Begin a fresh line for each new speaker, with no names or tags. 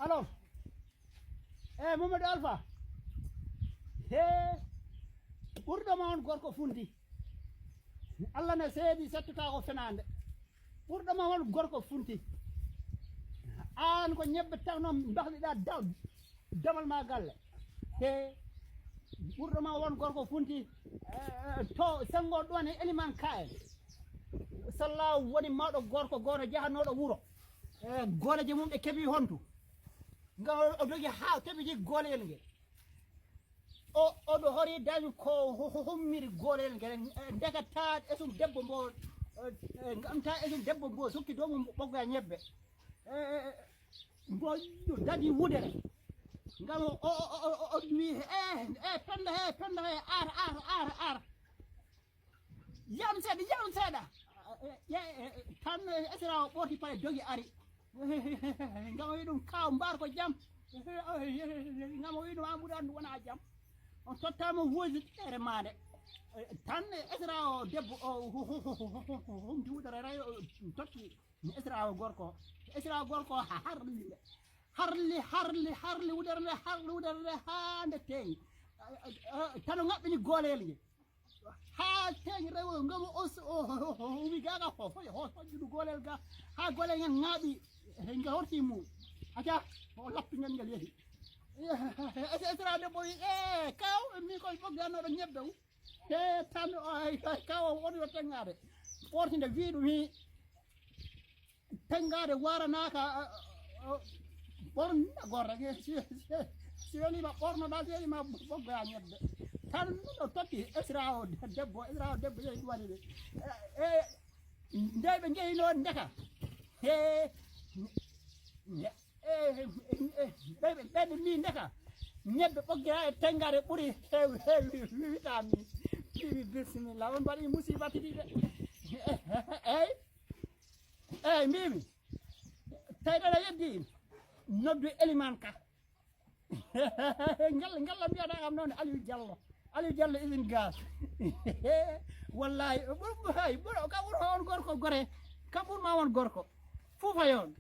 alors Mamadou Alpha ɓurɗoma on gorko funti Allah ne seedi settata ko fenande ɓurɗoma on gorko funti an ko ñebbe tawno bahliɗa damal ma galle ɓurɗoma won gorko funti to sengo ɗon e eliman kaen sallah woni mawɗo gorko goto jahanoɗo wuuro goleje mum ɗe keeɓi hontu ngam o dogi ha keɓiji goleyel ngel oɗo hori dañi ko hommiri goleyel ngel ndegata esum debbo mbo gamta esum debbo mbo sukki domum ɓogga ñebbe mbo dadi wudere ngam o wi penda he ar yam seeɗa tan esira o ɓorti paye dogi ari ngam o wi ɗum kaw mbar ko jam ngam o wi ɗum amuɗa andu wona jam on tottama wositére made tan esira o debbo o humti wudere ray tokki esira o gorko harli wudere nde ha nde teeŋi tan o ŋaɓɓini goleyel ngel ha teeŋi rewo ngam o wi gaga hoƴƴuɗu golel ga ha golel ngel ŋaaɓi nge horti mum aca o lappi ngel ngel yeehi esira debbo wi kaw min koye ɓogganoɗo ñebbe tan kaw o woni yo teŋgade ɓortinde wi ɗum hi teŋgade waranaka ɓorna gorre si welima ɓornoɗa si welima ɓoggoya ñebbe tan ɗo tokki esira o debbo yehi ɗum waɗi nde ɓe jehino ndeka ɓeɓe mbi ndeka ñebbe ɓoggira e teŋgade ɓuuri heewi witami mbiwi bisimilla on mbaɗi musiba tiɗiɗe eyyi mbimi tawiɗaɗa yeddi noddu Eliman Ka ngalla mbiyaɗa kam noon Aliou Diallo usine gaz wallahi ka ɓuuro on gorko gore kam ɓurma won gorko fuufa yon